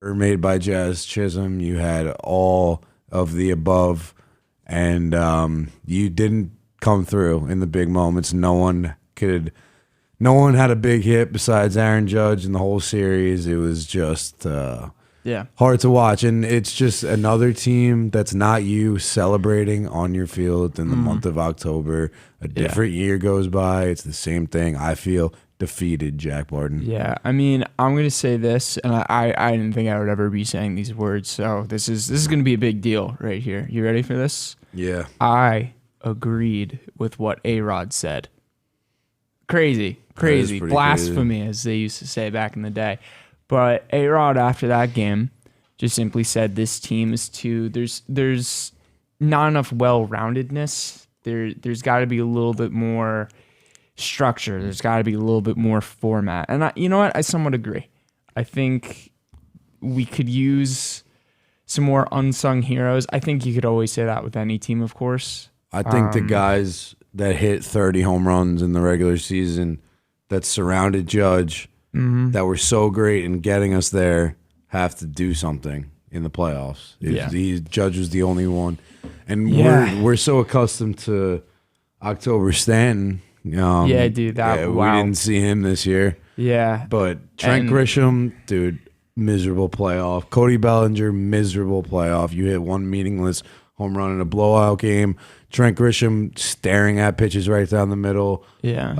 were made by Jazz Chisholm. You had all of the above, and you didn't come through in the big moments. No one had a big hit besides Aaron Judge in the whole series. It was just hard to watch, and it's just another team that's not you celebrating on your field in the month of October. A different year goes by. It's the same thing. I feel defeated, Jack Barton. Yeah, I mean, I'm going to say this, and I didn't think I would ever be saying these words, so this is going to be a big deal right here. You ready for this? Yeah. I agreed with what A-Rod said. Crazy. Blasphemy, crazy, as they used to say back in the day. But A-Rod, after that game, just simply said this team is too... There's not enough well-roundedness. There's got to be a little bit more structure. There's got to be a little bit more format. And you know what? I somewhat agree. I think we could use some more unsung heroes. I think you could always say that with any team, of course. I think the guys that hit 30 home runs in the regular season that surrounded Judge, that were so great in getting us there, have to do something in the playoffs. Judge was the only one. And we're so accustomed to October Stanton. Dude. We didn't see him this year. Yeah. But Trent Grisham, dude, miserable playoff. Cody Bellinger, miserable playoff. You hit one meaningless home run in a blowout game. Trent Grisham staring at pitches right down the middle. Yeah.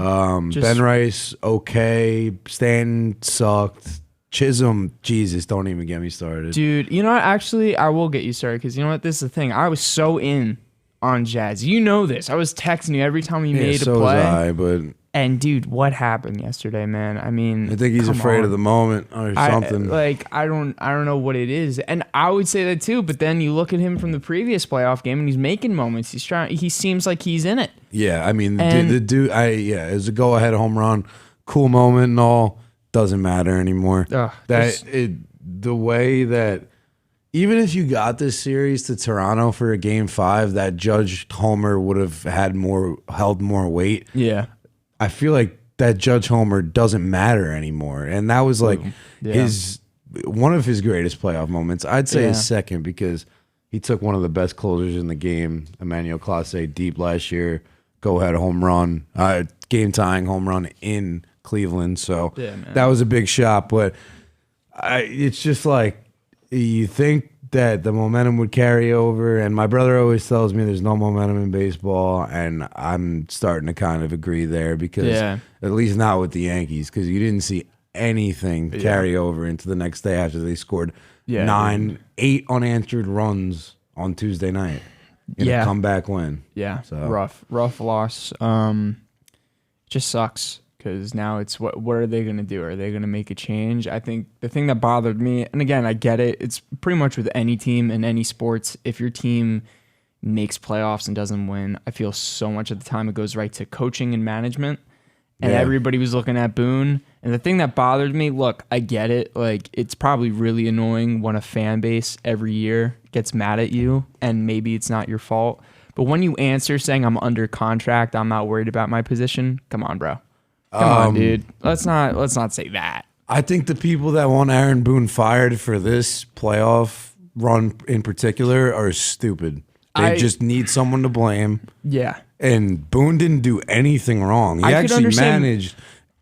Ben Rice, okay. Stanton sucked. Chisholm, Jesus, don't even get me started. Dude, you know what? Actually, I will get you started because you know what? This is the thing. I was so in on Jazz. You know this. I was texting you every time he made a play. So was I, but... And, dude, what happened yesterday, man? I mean... I think he's afraid of the moment or something. I don't know what it is. And I would say that, too. But then you look at him from the previous playoff game, and he's making moments. He seems like he's in it. Yeah, I mean, the dude... it was a go-ahead home run. Cool moment and all. Doesn't matter anymore. The way that... Even if you got this series to Toronto for a game 5, that Judge homer would have held more weight. Yeah. I feel like that Judge homer doesn't matter anymore. And that was like one of his greatest playoff moments. I'd say his second because he took one of the best closers in the game, Emmanuel Clase, deep last year. Go-ahead home run, game-tying home run in Cleveland. So that was a big shot. But it's just like, you think that the momentum would carry over, and my brother always tells me there's no momentum in baseball, and I'm starting to kind of agree there because at least not with the Yankees, because you didn't see anything carry over into the next day after they scored 8 unanswered runs on Tuesday night in a comeback win. Yeah, so rough loss. Just sucks. Because now it's what are they going to do? Are they going to make a change? I think the thing that bothered me, and again, I get it, it's pretty much with any team in any sports. If your team makes playoffs and doesn't win, I feel so much of the time it goes right to coaching and management. And everybody was looking at Boone. And the thing that bothered me, look, I get it. Like, it's probably really annoying when a fan base every year gets mad at you, and maybe it's not your fault. But when you answer saying I'm under contract, I'm not worried about my position, come on, bro. Come on, dude. Let's not say that. I think the people that want Aaron Boone fired for this playoff run in particular are stupid. They just need someone to blame. Yeah. And Boone didn't do anything wrong. He actually managed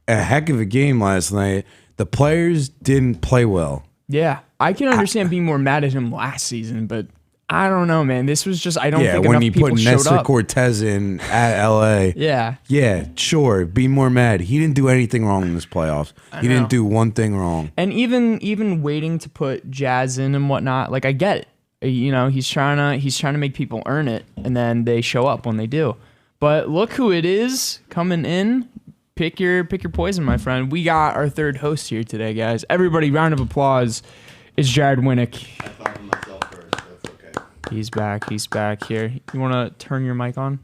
a heck of a game last night. The players didn't play well. Yeah. I can understand being more mad at him last season, but I don't know, man. This was just, I don't think enough people showed up. When you put Nestor Cortez in at L.A. Yeah, sure. Be more mad. He didn't do anything wrong in this playoffs. He didn't do one thing wrong. And even waiting to put Jazz in and whatnot, like, I get it. You know, he's trying to make people earn it, and then they show up when they do. But look who it is coming in. Pick your poison, my friend. We got our third host here today, guys. Everybody, round of applause. It's Jared Winnick. I thought of myself first. That's okay. He's back here. You want to turn your mic on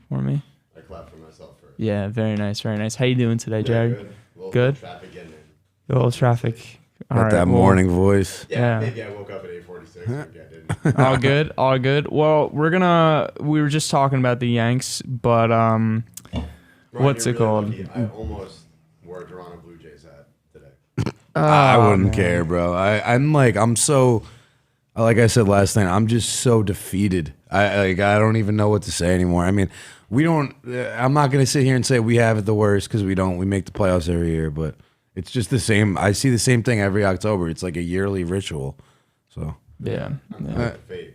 for me? I clapped for myself first. Yeah, very nice, very nice. How you doing today, Jared? Good. Good? Traffic getting in. A little traffic. Got that morning voice. Yeah, maybe I woke up at 8:46. Maybe I didn't. All good. Well, we were just talking about the Yanks, but Brian, what's it you're really called? lucky. I almost wore a Toronto Blue Jays hat today. I wouldn't care, bro. I'm so, like I said last night, I'm just so defeated. I don't even know what to say anymore. I mean, we don't. I'm not gonna sit here and say we have it the worst because we don't. We make the playoffs every year, but it's just the same. I see the same thing every October. It's like a yearly ritual. So yeah. The new fade.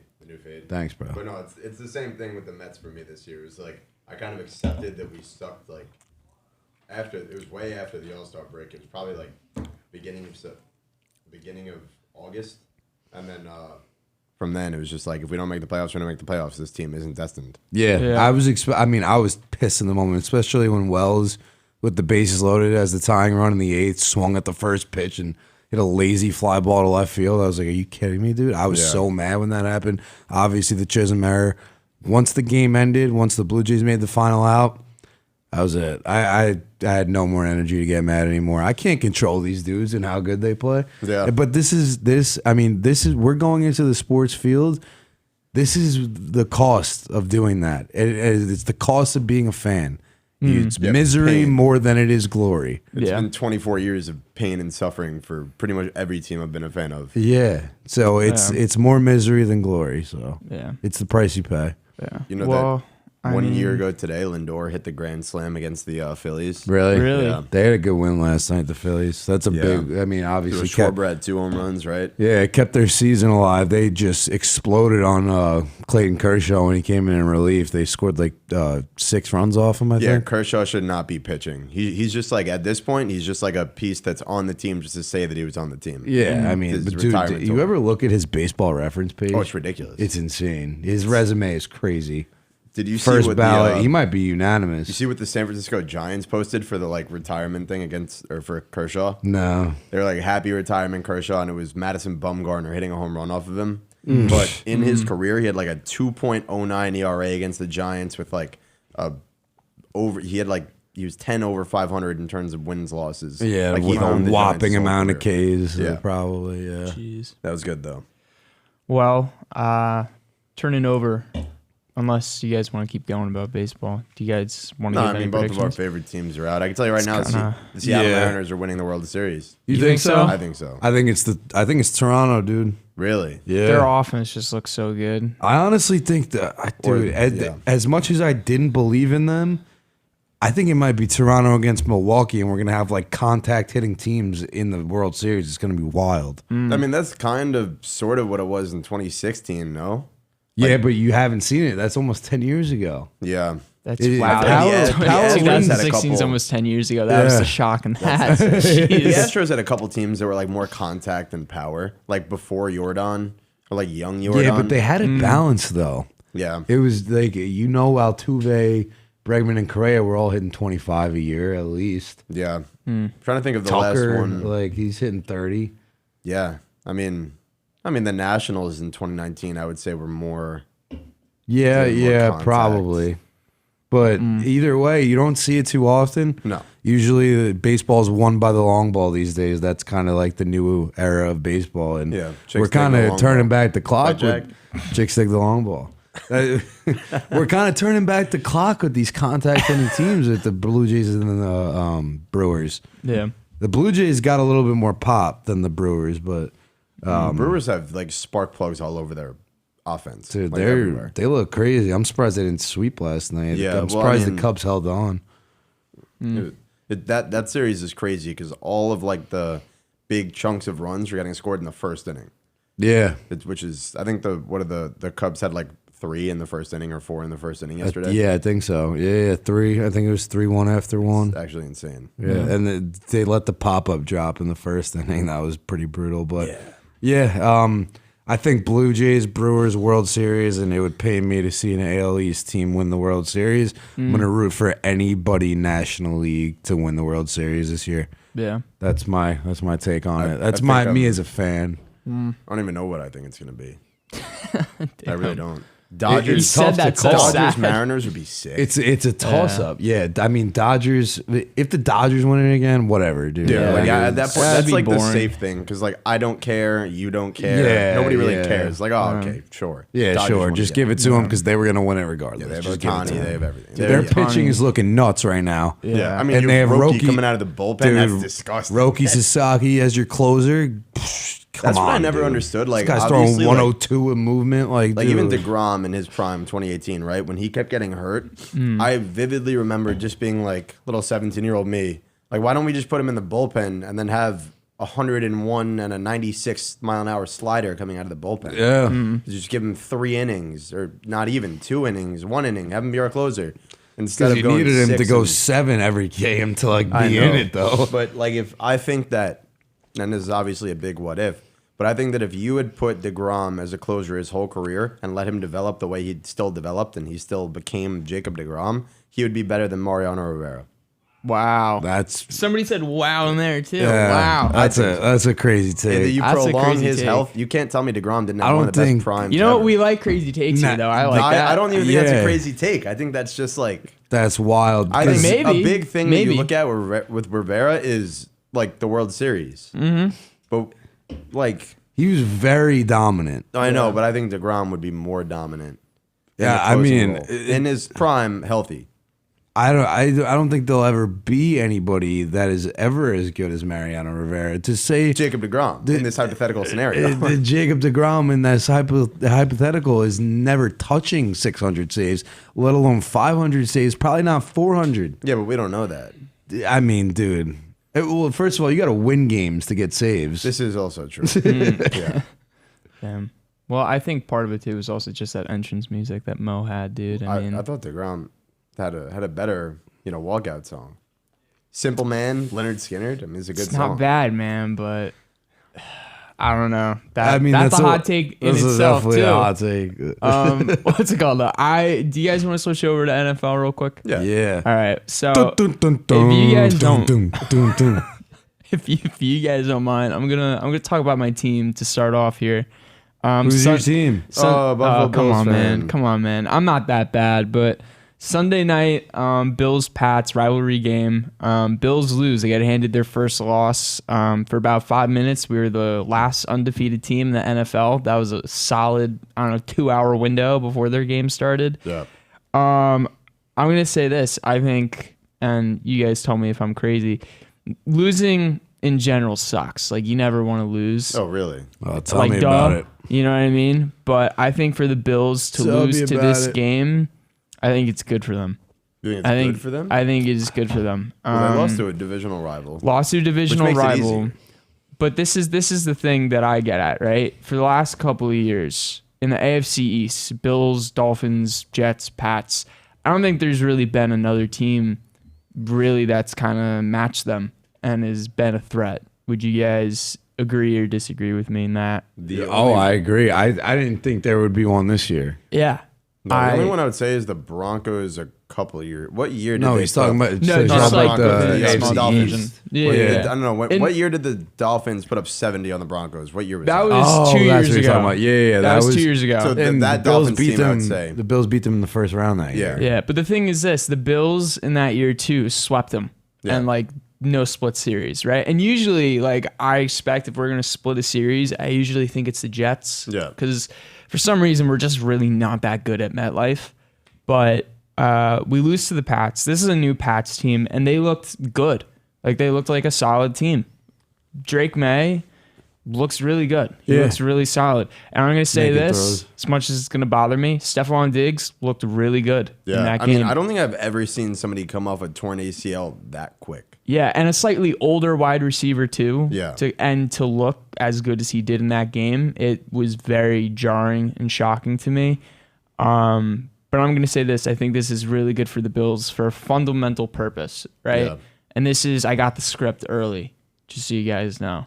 Thanks, bro. But no, it's the same thing with the Mets for me this year. It was like I kind of accepted that we sucked. Like it was way after the All-Star break. It was probably like beginning of August, and then from then it was just like if we don't make the playoffs, we're gonna make the playoffs. This team isn't destined. Yeah. I was pissed in the moment, especially when Wells, with the bases loaded as the tying run in the eighth, swung at the first pitch and hit a lazy fly ball to left field. I was like, "Are you kidding me, dude?" I was so mad when that happened. Obviously, the Chisholm error. Once the game ended, once the Blue Jays made the final out, that was it. I had no more energy to get mad anymore. I can't control these dudes and how good they play. Yeah. But we're going into the sports field. This is the cost of doing that. It's the cost of being a fan. It's misery more than it is glory. It's been 24 years of pain and suffering for pretty much every team I've been a fan of. Yeah. So it's more misery than glory. So it's the price you pay. Yeah. You know that 1 year ago today, Lindor hit the grand slam against the Phillies. Really? Yeah. They had a good win last night, the Phillies. That's a big, I mean, obviously. Schwarber had 2 home runs, right? Yeah, it kept their season alive. They just exploded on Clayton Kershaw when he came in relief. They scored like 6 runs off him, I think. Yeah, Kershaw should not be pitching. He's just like, at this point, he's just like a piece that's on the team just to say that he was on the team. Yeah, I mean, but dude, you ever look at his baseball reference page? Oh, it's ridiculous. It's insane. His resume is crazy. Did you see first ballot? He might be unanimous. You see what the San Francisco Giants posted for the like retirement thing for Kershaw? No, they were like happy retirement Kershaw, and it was Madison Bumgarner hitting a home run off of him. But in his career, he had like a 2.09 ERA against the Giants with like he was 10 over 500 in terms of wins losses. Yeah, like he owned a whopping amount of Ks. Yeah, probably. Yeah, jeez, that was good though. Well, turning over. Unless you guys want to keep going about baseball. Do you guys want to give any both of our favorite teams are out. I can tell you right now, the Seattle Mariners are winning the World Series. You think so? I think so. I think it's Toronto, dude. Really? Yeah. Their offense just looks so good. I honestly think that, as much as I didn't believe in them, I think it might be Toronto against Milwaukee, and we're going to have like contact hitting teams in the World Series. It's going to be wild. I mean, that's kind of sort of what it was in 2016, no? Yeah, but you haven't seen it. That's almost 10 years ago. Yeah. That's wow. 2016 is almost 10 years ago. That was the shock in that. The Astros had a couple teams that were like more contact and power, like before Jordan or like young Jordan. Yeah, but they had it balanced though. Yeah. It was like, Altuve, Bregman, and Correa were all hitting 25 a year at least. Yeah. Trying to think of the Tucker, last one. Like he's hitting 30. Yeah. I mean, the Nationals in 2019, I would say were more. Yeah, probably. But either way, you don't see it too often. No. Usually, baseball's won by the long ball these days. That's kind of like the new era of baseball, and we're kind of turning back the clock with chicks take the long ball. We're kind of turning back the clock with these contact-hitting teams with the Blue Jays and the Brewers. Yeah, the Blue Jays got a little bit more pop than the Brewers, but. Brewers have like spark plugs all over their offense. Dude, like they look crazy. I'm surprised they didn't sweep last night. Yeah, I'm surprised the Cubs held on. That series is crazy because all of like the big chunks of runs were getting scored in the first inning. Yeah, which is I think the Cubs had like 3 in the first inning or 4 in the first inning yesterday. Yeah, I think so. Yeah, 3. I think it was 3-1 after 1. It's actually insane. Yeah, and they let the pop up drop in the first inning. That was pretty brutal, but. Yeah, I think Blue Jays, Brewers, World Series, and it would pay me to see an AL East team win the World Series. I'm going to root for anybody National League to win the World Series this year. Yeah. That's my take on it. That's me as a fan. I don't even know what I think it's going to be. I really don't. Dodgers. It's tough to call. Dodgers Mariners would be sick. It's a toss up. Yeah, I mean Dodgers. If the Dodgers win it again, whatever, dude. Yeah, like Yeah. at that point, That'd that's be like the boring. safe thing because like I don't care, you don't care, Yeah, nobody really yeah. cares. Like, oh, okay, sure, Yeah, Dodgers sure. won Just again. give it to them because they were gonna win it regardless. Yeah, they have Just give it Ohtani, to 'em. they have everything. Their Yeah. pitching is looking nuts right now. Yeah, I mean, And you they have have Roki Roki coming out of the bullpen. That's disgusting. Roki Sasaki as your closer. Come That's on, what I never dude. understood. Like, this guy's throwing obviously, 102 in movement. Like even dude. DeGrom in his prime, 2018, right when he kept getting hurt, I vividly remember just being like, little 17-year-old me, like, why don't we just put him in the bullpen and then have 101 and a 96-mile-an-hour slider coming out of the bullpen? Yeah. Just give him 3 innings, or not even 2 innings, 1 inning. Have him be our closer instead Because of you going needed him to 6 go and- 7 every game to like I be know. in it though. But like, if I think that, and this is obviously a big what if, but I think that if you had put DeGrom as a closer his whole career and let him develop the way he still developed and he still became Jacob DeGrom, he would be better than Mariano Rivera. Wow. That's Somebody said wow in there too. yeah, Wow. That's a crazy take. You That's a prolong crazy his take. health. You can't tell me DeGrom didn't I have one don't of the think- best primes. You know what? ever. We like crazy takes Nah, here, though. I like that. I don't even think that's Yeah. a crazy take. I think that's just like, That's wild. I think 'Cause Maybe. a big thing that Maybe. you look at with Rivera is like the World Series. Mm-hmm. But like, he was very dominant. I know, but I think DeGrom would be more dominant. in Yeah, the I closing mean, role. In his prime, healthy. I don't think there'll ever be anybody that is ever as good as Mariano Rivera. To say Jacob DeGrom in this hypothetical scenario. Jacob DeGrom in this hypothetical is never touching 600 saves, let alone 500 saves, probably not 400. Yeah, but we don't know that. I mean, dude. Well, first of all, you got to win games to get saves. This is also true. Yeah. Damn. Well, I think part of it too was also just that entrance music that Mo had, dude. I mean, I thought DeGrom had a better, walkout song. Simple Man, Leonard Skinner. I mean, it's a good it's song. not bad, man, but I don't know. That's a hot take in this is itself definitely too. a hot take. What's it called? Though? Do you guys want to switch over to NFL real quick? Yeah. Yeah. All right. So Dun, dun, if you guys dun, don't, dun, dun, dun. if you guys don't mind, I'm gonna talk about my team to start off here. Who's your team? Buffalo come Bills on, fan. man. Come on, man. I'm not that bad, but Sunday night, Bills Pats rivalry game. Bills lose. They got handed their first loss. For about 5 minutes, we were the last undefeated team in the NFL. That was a solid, 2-hour window before their game started. Yeah. I'm gonna say this. I think, and you guys tell me if I'm crazy. Losing in general sucks. Like, you never want to lose. Oh, really? Well, tell like, me duh, about it. You know what I mean? But I think for the Bills to Tell lose me to about this it. game, I think it's good for them. You think it's I think good for them? I think it is good for them. Well, they lost to a divisional rival. Lost to a divisional Which makes it rival. easier. But this is the thing that I get at, right? For the last couple of years in the AFC East, Bills, Dolphins, Jets, Pats, I don't think there's really been another team really that's kind of matched them and has been a threat. Would you guys agree or disagree with me in that? I agree. I didn't think there would be one this year. Yeah. No, the only one I would say is the Broncos a couple of years. What year did No, they he's talking put up- about. No, he's just talking like about the yeah, small Dolphins. division. What- Yeah. I don't know. And- What year did the Dolphins put up 70 on the Broncos? What year was That that? was 2 that's years what you're ago. talking about. Yeah. That was 2 years ago. So And that the Bills Dolphins beat team, I them. would say. The Bills beat them in the first round that year. Yeah, but the thing is this, the Bills in that year too swept them. Yeah. And like no split series, right? And usually like I expect if we're going to split a series, I usually think it's the Jets. Yeah. Cuz for some reason we're just really not that good at MetLife. But we lose to the Pats. This is a new Pats team and they looked good. Like they looked like a solid team. Drake May looks really good. He Yeah. looks really solid. And I'm going to say Making this, throws. as much as it's going to bother me, Stephon Diggs looked really good in Yeah. that I game. mean, I don't think I've ever seen somebody come off a torn ACL that quick. Yeah, and a slightly older wide receiver too. Yeah. To look as good as he did in that game, it was very jarring and shocking to me. But I'm going to say this. I think this is really good for the Bills for a fundamental purpose, right? Yeah. And this is, I got the script early, just so you guys know.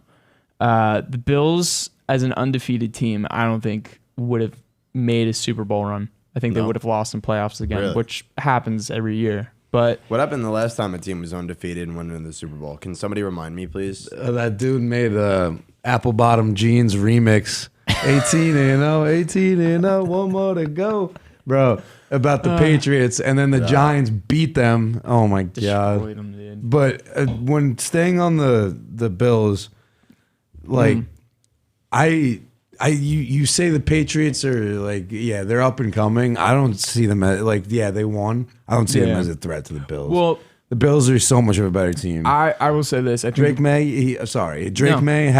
The Bills, as an undefeated team, I don't think would have made a Super Bowl run. I think they No? would have lost in playoffs again, Really? which happens every year. But What happened the last time a team was undefeated and went into the Super Bowl? Can somebody remind me, please? That dude made a apple bottom jeans remix 18-0, 18-0, one more to go, bro. About the Patriots, and then the Giants beat them. Oh my god! Destroyed them, dude. But when staying on the Bills, like you say the Patriots are like, yeah, they're up and coming. I don't see them as like, yeah, they won. I don't see them as a threat to the Bills. Well, the Bills are so much of a better team. I will say this. I think Drake May, May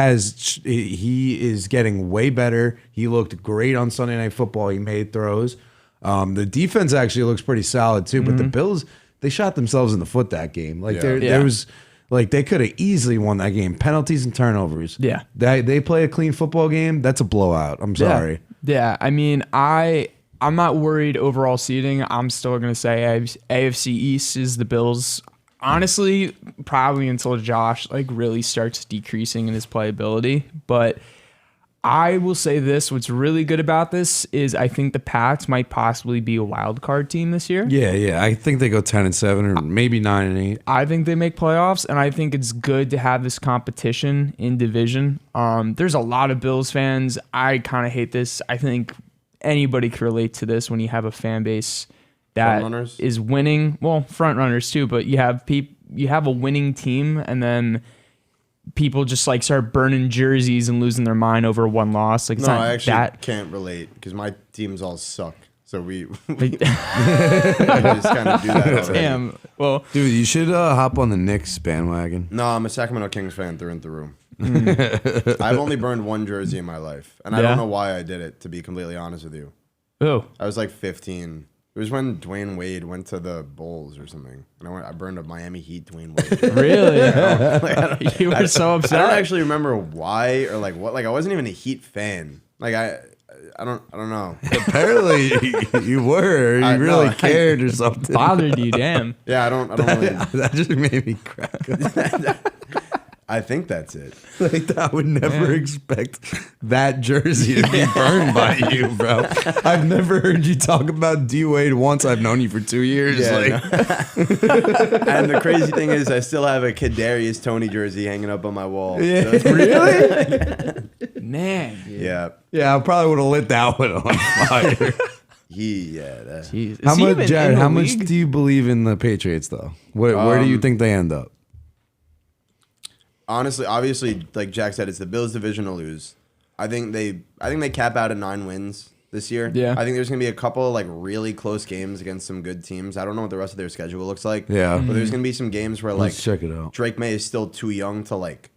he is getting way better. He looked great on Sunday Night Football. He made throws. The defense actually looks pretty solid too, but the Bills, they shot themselves in the foot that game. Like there was like they could have easily won that game. Penalties and turnovers. Yeah. They play a clean football game. That's a blowout. I'm sorry. Yeah. I mean, I'm not worried overall seeding. I'm still going to say AFC East is the Bills. Honestly, probably until Josh like really starts decreasing in his playability. But I will say this: what's really good about this is I think the Pats might possibly be a wild card team this year. Yeah. I think they go 10-7 or maybe 9-8. I think they make playoffs, and I think it's good to have this competition in division. There's a lot of Bills fans. I kind of hate this. I think anybody can relate to this when you have a fan base that is winning. Well, front runners too, but you have a winning team, and then people just like start burning jerseys and losing their mind over one loss. Like, it's not I actually that. can't relate because my teams all suck. So we just kind of do that already. Damn. Well, Dude, you should hop on the Knicks bandwagon. No, I'm a Sacramento Kings fan through and through. I've only burned one jersey in my life, and I don't know why I did it, to be completely honest with you. oh, I was like 15. It was when Dwayne Wade went to the Bulls or something, and I burned a Miami Heat Dwayne Wade. really? You were so upset. I don't actually remember why or like what. Like I wasn't even a Heat fan. Like I don't know. Apparently, you were. You really cared or something. Bothered you, damn. Yeah, I don't really. That just made me crack up. I think that's it. Like, I would never expect that jersey to be burned by you, bro. I've never heard you talk about D Wade once. I've known you for 2 years. Yeah, like, and the crazy thing is, I still have a Kadarius Toney jersey hanging up on my wall. Yeah. So Really? Man. Dude. yeah. Yeah, I probably would have lit that one on fire. Jeez. How Is he much, even Jared? in the How much league? do you believe in the Patriots, though? Where do you think they end up? Honestly, obviously, like Jack said, it's the Bills' division to lose. I think they cap out at 9 wins this year. Yeah. I think there's gonna be a couple like really close games against some good teams. I don't know what the rest of their schedule looks like. Yeah. But there's gonna be some games where like Let's check it out. Drake May is still too young to like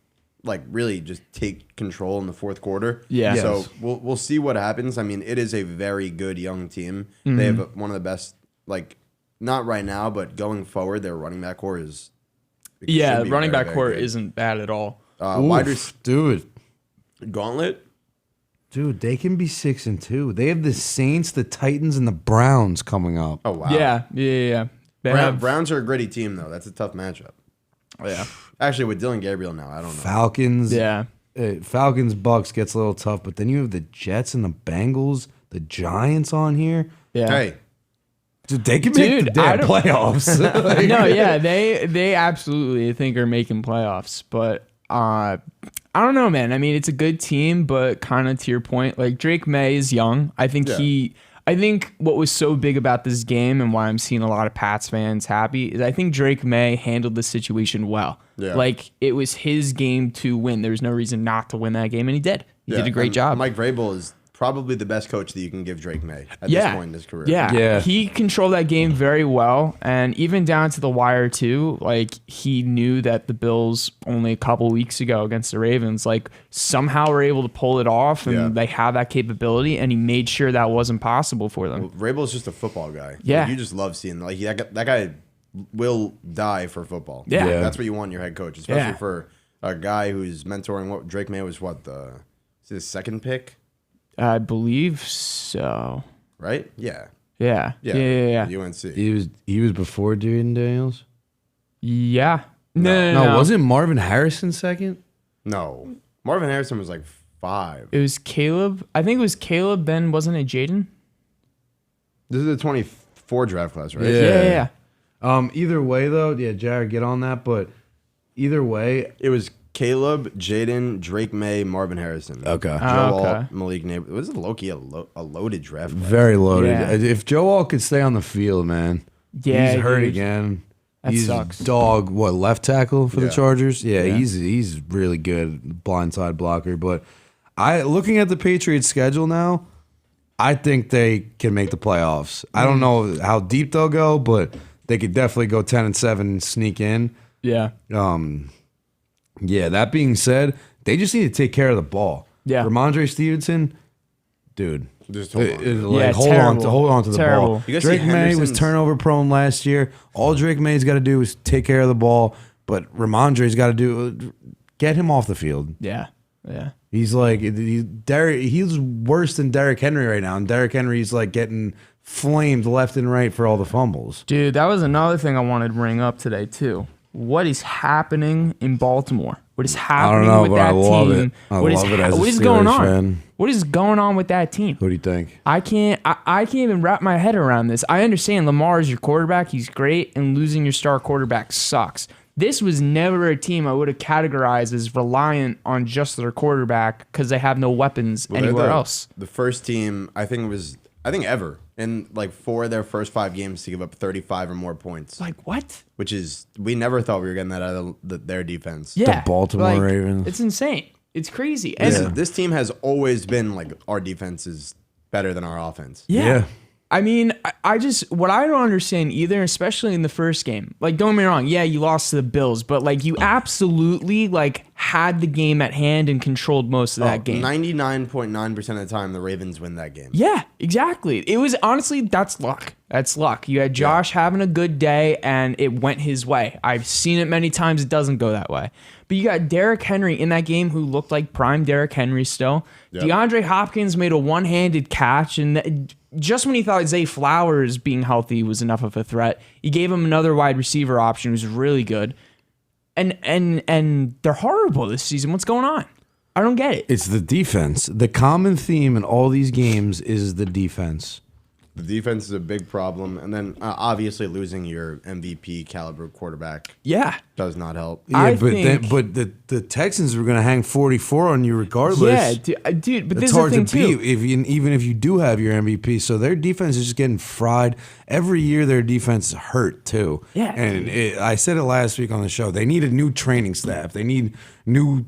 really just take control in the fourth quarter. Yeah. Yes. So we'll see what happens. I mean, it is a very good young team. They have one of the best, like not right now, but going forward, their running back core is. Yeah, should be running very, back very core good. isn't bad at all. Dude, Gauntlet. they can be 6-2. They have the Saints, the Titans, and the Browns coming up. Oh wow. Yeah. They have, Browns are a gritty team though. That's a tough matchup. yeah. Actually, with Dylan Gabriel now, I don't know. Falcons. Yeah. Falcons Bucks gets a little tough, but then you have the Jets and the Bengals, the Giants on here. Yeah. Hey, Dude, they can make the damn playoffs. Like, No, yeah, they absolutely I think are making playoffs, but I don't know, man. I mean, it's a good team, but kind of to your point, like Drake May is young. I think I think what was so big about this game and why I'm seeing a lot of Pats fans happy is I think Drake May handled the situation well. Yeah. Like it was his game to win. There was no reason not to win that game, and he did. He did a great job. Mike Vrabel is probably the best coach that you can give Drake May at this point in his career. Yeah. He controlled that game very well. And even down to the wire, too, like he knew that the Bills only a couple weeks ago against the Ravens, like somehow were able to pull it off and they have that capability. And he made sure that wasn't possible for them. Well, Vrabel's just a football guy. Yeah. Like, you just love seeing like that guy will die for football. Yeah. That's what you want in your head coach, especially for a guy who's mentoring. What Drake May was is his second pick? I believe so. Right? Yeah. Yeah. UNC. he was before Jaden Daniels. Yeah. No. Wasn't Marvin Harrison second? No. Marvin Harrison was like 5. It was Caleb. I think it was Caleb. Then wasn't it Jaden? This is the 24 draft class, right? Yeah. Either way, though, Jared, get on that. But either way, It was Caleb, Jaden, Drake May, Marvin Harrison. Okay. Joe Okay. Alt, Malik Neighbor. Was it low-key a loaded draft class? Very loaded. Yeah. If Joe Alt could stay on the field, man, Yeah, he's hurt dude. again. That He's sucks. dog, what, left tackle for the Yeah. Chargers? Yeah, Yeah. he's really good blindside blocker. But looking at the Patriots' schedule now, I think they can make the playoffs. I don't know how deep they'll go, but they could definitely go 10-7 and sneak in. Yeah. Yeah, that being said, they just need to take care of the ball. Yeah. Ramondre Stevenson, dude. Just hold on. Yeah, hold terrible. on to the Terrible. ball. You guys see Drake May was Henderson's- turnover prone last year. All Drake May's got to do is take care of the ball, but Ramondre's got to get him off the field. Yeah. Yeah. He's like he's worse than Derrick Henry right now, and Derrick Henry's like getting flamed left and right for all the fumbles. Dude, that was another thing I wanted to bring up today too. What is happening in Baltimore? What is happening know, with but that I love team? it. I What is love it as a what is going Steelers on? fan. What is going on with that team? Who do you think? I can't even wrap my head around this. I understand Lamar is your quarterback, he's great, and losing your star quarterback sucks. This was never a team I would have categorized as reliant on just their quarterback because they have no weapons Well, they're anywhere the- else. The first team, I think ever, in like 4 of their first 5 games to give up 35 or more points. Like what? Which is, we never thought we were getting that out of their defense. Yeah, Baltimore Ravens. It's insane. It's crazy. And This team has always been like, our defense is better than our offense. yeah. I mean, I just, what I don't understand either, especially in the first game, like, don't get me wrong, yeah, you lost to the Bills, but like, you absolutely like had the game at hand and controlled most of that game. 99.9% of the time, the Ravens win that game. Yeah, exactly. It was honestly, that's luck. That's luck. You had Josh having a good day and it went his way. I've seen it many times. It doesn't go that way. But you got Derrick Henry in that game who looked like prime Derrick Henry still. Yep. DeAndre Hopkins made a one-handed catch, and just when he thought Zay Flowers being healthy was enough of a threat, he gave him another wide receiver option who's really good. And they're horrible this season. What's going on? I don't get it. It's the defense. The common theme in all these games is the defense. The defense is a big problem. And then obviously losing your MVP caliber quarterback Yeah. does not help. I but think- but the Texans were going to hang 44 on you regardless. Yeah, dude, but this It's is the hard thing to beat too. even if you do have your MVP. So their defense is just getting fried. Every year their defense is hurt too. Yeah. And I said it last week on the show. They need a new training staff. They need new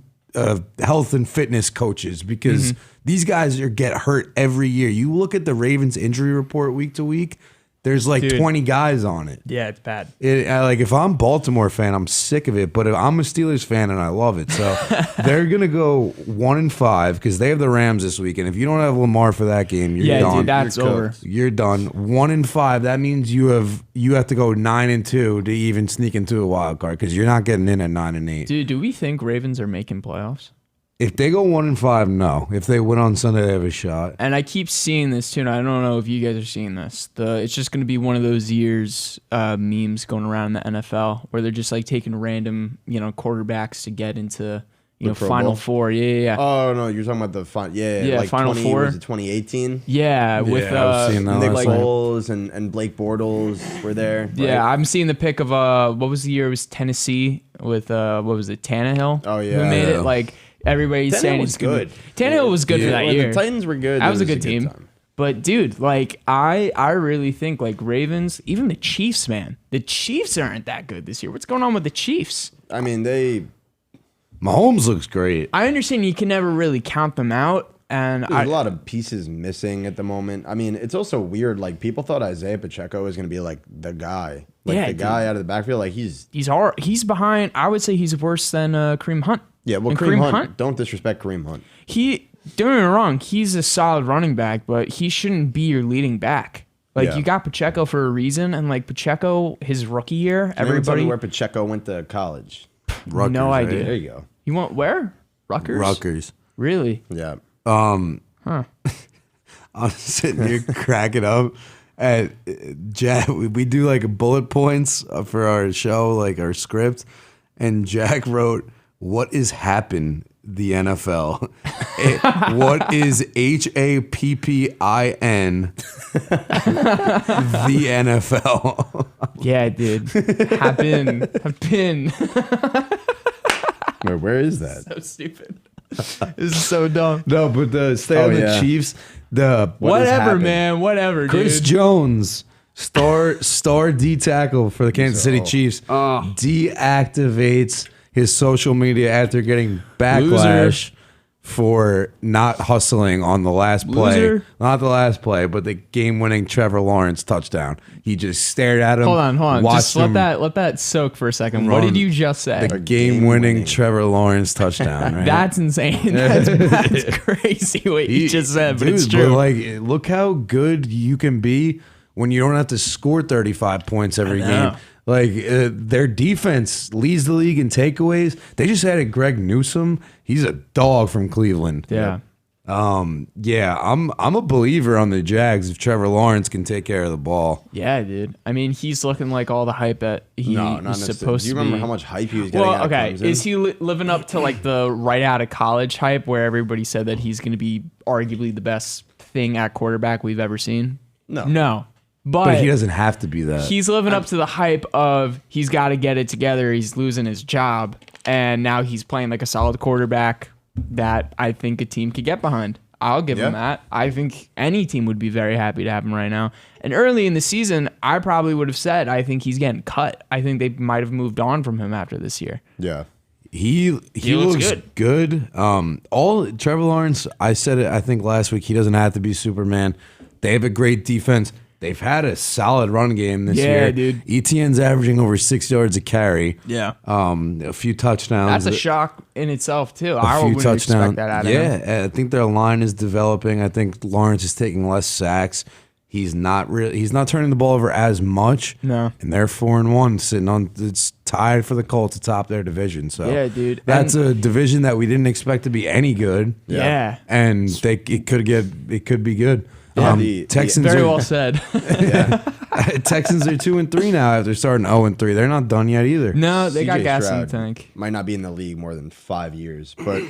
health and fitness coaches because these guys get hurt every year. You look at the Ravens injury report week to week. There's like Dude. 20 guys on it. Yeah, it's bad. Like if I'm a Baltimore fan, I'm sick of it. But if I'm a Steelers fan and I love it. So they're gonna go 1-5 because they have the Rams this week. And if you don't have Lamar for that game, you're Yeah, done. dude, that's You're over. cooked. You're done. 1-5. That means you have to go 9-2 to even sneak into a wild card because you're not getting in at 9-8. Dude, do we think Ravens are making playoffs? If they go 1-5, no. If they win on Sunday, they have a shot. And I keep seeing this too, and I don't know if you guys are seeing this. It's just going to be one of those years memes going around in the NFL where they're just like taking random, quarterbacks to get into, The Pro Final Bowl? Four. Yeah. Oh, no, you're talking about the fun. Yeah, like Final 20, Four. Was it 2018? Yeah, with Yeah, I've seen that Nick last night. Foles and Blake Bortles were there. Right? Yeah, I'm seeing the pick of what was the year? It was Tennessee with what was it? Tannehill. Oh, who yeah. made Yeah. it? Like everybody's Tannehill saying was it's good. good. Tannehill was good for that When year. the Titans were good. That it was a good a team. time. But dude, like I really think like Ravens, even the Chiefs, man, the Chiefs aren't that good this year. What's going on with the Chiefs? I mean, there's Mahomes looks great. I understand you can never really count them out, and a lot of pieces missing at the moment. I mean, it's also weird. Like people thought Isaiah Pacheco was going to be like the guy, Yeah, the dude. guy out of the backfield. Like he's he's behind. I would say he's worse than Kareem Hunt. yeah. Well, And Kareem Hunt. Don't disrespect Kareem Hunt. Don't get me wrong, he's a solid running back, but he shouldn't be your leading back. Like Yeah. you got Pacheco for a reason, and like Pacheco, his rookie year, Everybody everybody where Pacheco went to college. Rutgers, no right? idea. There you go. You want where? Rutgers. Rutgers. Really? Yeah. I'm sitting here cracking up at Jack. We do like bullet points for our show, like our script, and Jack wrote, "What is happen the NFL? What is HAPPIN the NFL?" Yeah, dude. Have been. We're Where is that? So stupid. This is so dumb. No, but stay on the Chiefs. Whatever, man. Whatever, Chris dude. Jones, star D tackle for the Kansas City Chiefs, deactivates his social media after getting backlash for not hustling on the last play. Loser. Not the last play, but the game-winning Trevor Lawrence touchdown. He just stared at him. Hold on. Watched Just him let that soak for a second. What did you just say? the game-winning Trevor Lawrence touchdown. Right? That's insane. That's crazy what you just said, but it's true. But like, look how good you can be when you don't have to score 35 points every game. Like their defense leads the league in takeaways. They just added Greg Newsome. He's a dog from Cleveland. Yeah. I'm a believer on the Jags if Trevor Lawrence can take care of the ball. Yeah, dude. I mean, he's looking like all the hype that he's supposed to be. Do you remember how much hype he was getting? Well, okay. Is he living up to like the right out of college hype where everybody said that he's going to be arguably the best thing at quarterback we've ever seen? No. But he doesn't have to be that. He's living up to the hype of he's got to get it together. He's losing his job. And now he's playing like a solid quarterback that I think a team could get behind. I'll give him that. I think any team would be very happy to have him right now. And early in the season, I probably would have said I think he's getting cut. I think they might have moved on from him after this year. Yeah. He looks good. All Trevor Lawrence, I said it I think last week, he doesn't have to be Superman. They have a great defense. They've had a solid run game this year. Yeah, dude. ETN's averaging over 6 yards a carry. Yeah. A few touchdowns. That's a shock in itself, too. I wouldn't expect that out of him. Yeah, I think their line is developing. I think Lawrence is taking less sacks. He's not turning the ball over as much. No. And they're 4-1, sitting on it's tied for the Colts to top their division. So yeah, dude. That's a division that we didn't expect to be any good. Yeah. And it could be good. Texans very are, well said. Texans are 2-3 now after starting 0-3. They're not done yet either. No, they got CJ gas in Stroud the tank. might not be in the league more than 5 years, but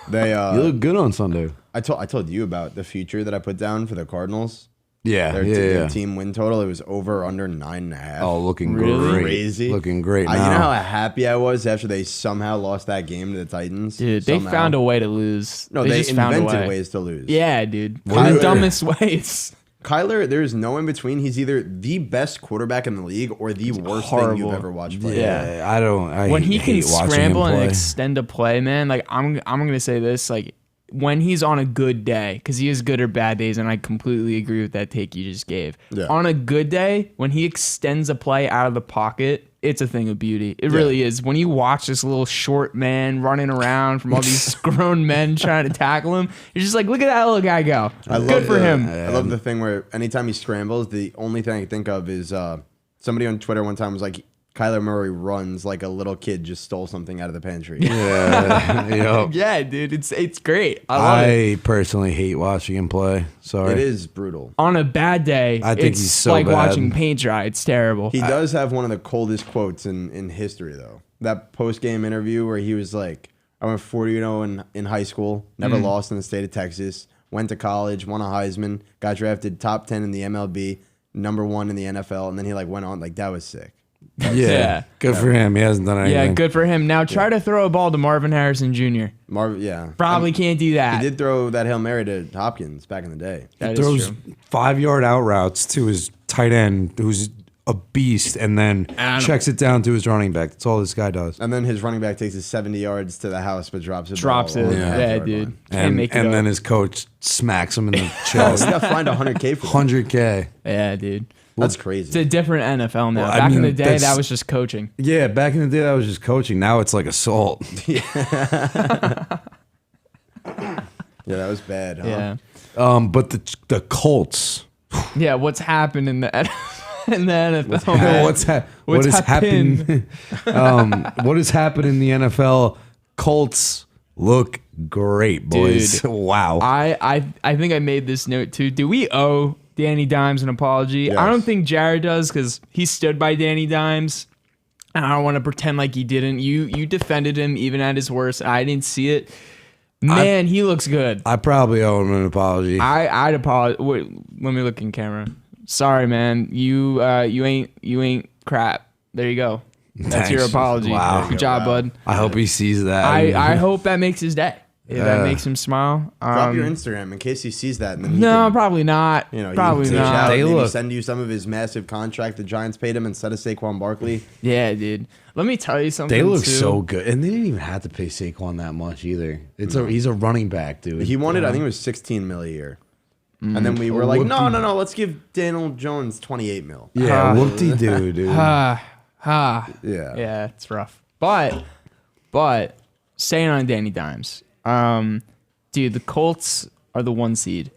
they You look good on Sunday. I told you about the future that I put down for the Cardinals. Yeah, Their team win total, it was over under 9.5. Oh, looking Really? Crazy. Looking great now. You know how happy I was after they somehow lost that game to the Titans? Dude, they found a way to lose. No, they just found a invented way. ways to lose. Yeah, dude. The dumbest ways. Kyler, there's no in between. He's either the best quarterback in the league or the worst thing you've ever watched play. Yeah, I when he can hate watching scramble him and play. extend a play, man, like I'm gonna say this, like when he's on a good day, because he has good or bad days, and I completely agree with that take you just gave. Yeah. On a good day, when he extends a play out of the pocket, it's a thing of beauty. It really is. When you watch this little short man running around from all these grown men trying to tackle him, you're just like, look at that little guy go. Good for him. I love the thing where anytime he scrambles, the only thing I can think of is somebody on Twitter one time was like, Kyler Murray runs like a little kid just stole something out of the pantry. Yeah, dude, it's great. I love it. I personally hate watching him play. Sorry. It is brutal. On a bad day, I think it's he's so like bad. watching paint dry. It's terrible. He does have one of the coldest quotes in history, though. That post-game interview where he was like, I went 40-0 in high school, never lost in the state of Texas, went to college, won a Heisman, got drafted top 10 in the MLB, number 1 in the NFL, and then he like went on. Like, that was sick. Yeah. Good for him. He hasn't done anything. Yeah, good for him. Now try to throw a ball to Marvin Harrison Jr. Probably can't do that. He did throw that Hail Mary to Hopkins back in the day. That He is throws true. 5-yard out routes to his tight end, who's a beast, and then checks it down to his running back. That's all this guy does. And then his running back takes it 70 yards to the house, but drops it. Drops it. on the Yeah, half-yard dude. line. Can't make it And up. then his coach smacks him in the He chest. got fined $100K for that. 100K. Yeah, dude. That's It's crazy. a different NFL now. Well, I Back in mean, the day, that's- that was just coaching. Yeah, back in the day, that was just coaching. Now it's like assault. Yeah, that was bad. Huh? Yeah. But the Colts. Yeah, what's happened in the in the NFL? What man? what has happened? What has happened in the NFL? Colts look great, boys. Dude. Wow. I think I made this note too. Do we owe Danny Dimes an apology? Yes. I don't think Jared does because he stood by Danny Dimes. And I don't want to pretend like he didn't. You defended him even at his worst. I didn't see it. Man, he looks good. I probably owe him an apology. I'd apologize. Wait, let me look in camera. Sorry, man. You ain't crap. There you go. That's your Thanks. apology. Wow. Good job, bud. I hope he sees that. I hope that makes his day. If that makes him smile. Drop your Instagram in case he sees that. And then he No, can, probably not. Probably he can not. out, They maybe look- send you some of his massive contract the Giants paid him instead of Saquon Barkley. Yeah, dude. Let me tell you something. They look too. so good, and they didn't even have to pay Saquon that much either. He's a running back, dude. He wanted, I think it was 16 mil a year. And then we were like, no, let's give Daniel Jones 28 mil. Yeah, whoop-de-doo, dude. Yeah. Yeah, it's rough. But staying on Danny Dimes. Dude, the Colts are the 1 seed.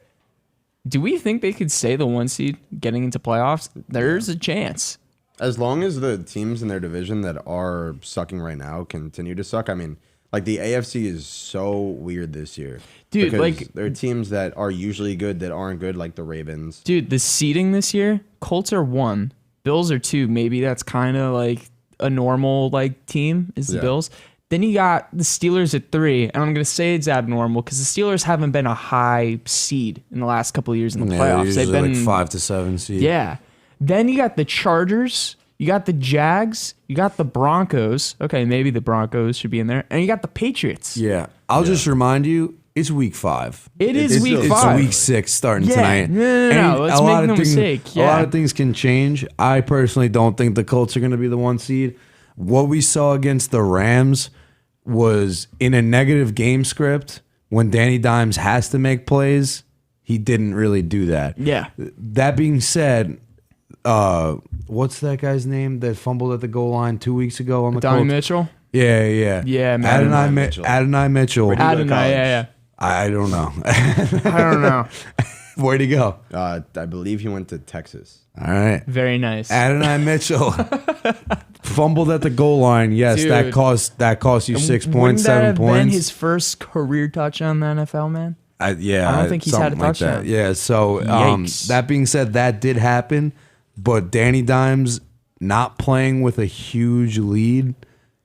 Do we think they could stay the 1 seed getting into playoffs? There's a chance. As long as the teams in their division that are sucking right now continue to suck. I mean, like the AFC is so weird this year. Dude, because like there are teams that are usually good that aren't good, like the Ravens. Dude, the seeding this year, Colts are 1, Bills are 2. Maybe that's kind of like a normal like team is the Bills. Then you got the Steelers at 3, and I'm going to say it's abnormal because the Steelers haven't been a high seed in the last couple of years in the playoffs. They've been like 5 to 7 seed. Yeah. Then you got the Chargers, you got the Jags, you got the Broncos. Okay, maybe the Broncos should be in there. And you got the Patriots. Yeah. I'll just remind you, it's week 5. It is week It's 5. week 6 starting Yeah. tonight. No. Let's make no mistake. A lot of things can change. I personally don't think the Colts are going to be the 1 seed. What we saw against the Rams was in a negative game script. When Danny Dimes has to make plays, he didn't really do that. Yeah. That being said, what's that guy's name that fumbled at the goal line 2 weeks ago on the Donnie Colts? Mitchell? Yeah. Yeah, man. Adonai Mitchell. Yeah. I don't know. I don't know. Where'd he go? I believe he went to Texas. All right. Very nice. Adonai Mitchell fumbled at the goal line. Yes, Dude. that cost you 6 points, Wouldn't that 7 have been points. his first career touchdown in the NFL, man? I don't think he's had a something like touchdown. that. Yeah. So Yikes. that being said, that did happen, but Danny Dimes not playing with a huge lead.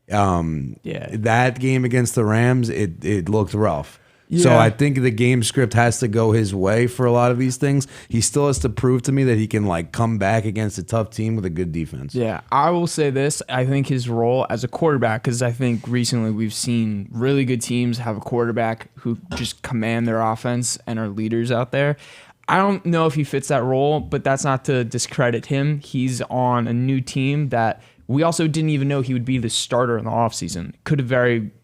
That game against the Rams, it looked rough. So Yeah. I think the game script has to go his way for a lot of these things. He still has to prove to me that he can like come back against a tough team with a good defense. Yeah, I will say this. I think his role as a quarterback, because I think recently we've seen really good teams have a quarterback who just command their offense and are leaders out there. I don't know if he fits that role, but that's not to discredit him. He's on a new team that we also didn't even know he would be the starter in the offseason. Could have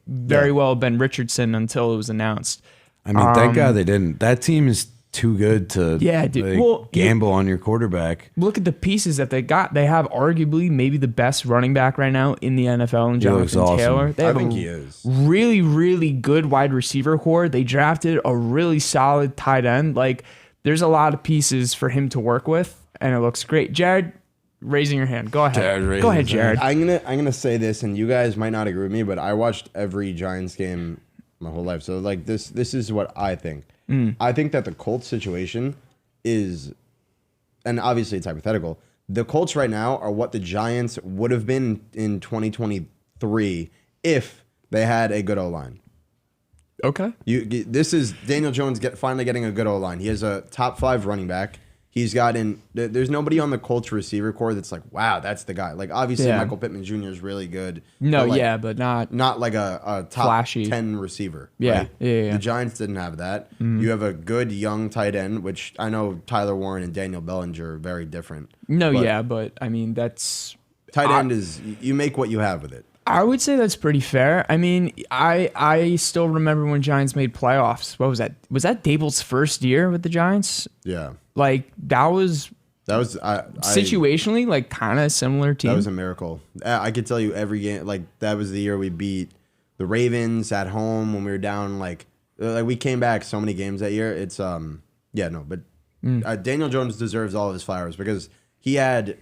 very well been Richardson until it was announced. I mean, thank God they didn't. That team is too good to dude. like, Well, gamble on your quarterback. Look at the pieces that they got. They have arguably maybe the best running back right now in the NFL, and looks Jonathan awesome. Taylor. They have I think a he is. really, really good wide receiver core. They drafted a really solid tight end. Like, there's a lot of pieces for him to work with, and it looks great. Jared, raising your hand. Go ahead. Go ahead, Jared. I'm gonna say this, and you guys might not agree with me, but I watched every Giants game my whole life. So like this is what I think. I think that the Colts situation is, and obviously it's hypothetical. The Colts right now are what the Giants would have been in 2023 if they had a good O-line. Okay. This is Daniel Jones finally getting a good O-line. He has a top 5 running back. He's gotten. There's nobody on the Colts receiver core that's like, wow, that's the guy. Like obviously Michael Pittman Jr. is really good. No, but like, but not like a top flashy 10 receiver. Yeah, right? yeah. The Giants didn't have that. You have a good young tight end, which I know Tyler Warren and Daniel Bellinger are very different. but I mean that's Tight end is you make what you have with it. I would say that's pretty fair. I mean, I still remember when Giants made playoffs. What was that? Was that Dable's first year with the Giants? Yeah, Like that was situationally like kind of similar team. That was a miracle. I could tell you every game. Like that was the year we beat the Ravens at home when we were down. Like we came back so many games that year. It's but Daniel Jones deserves all of his flowers because he had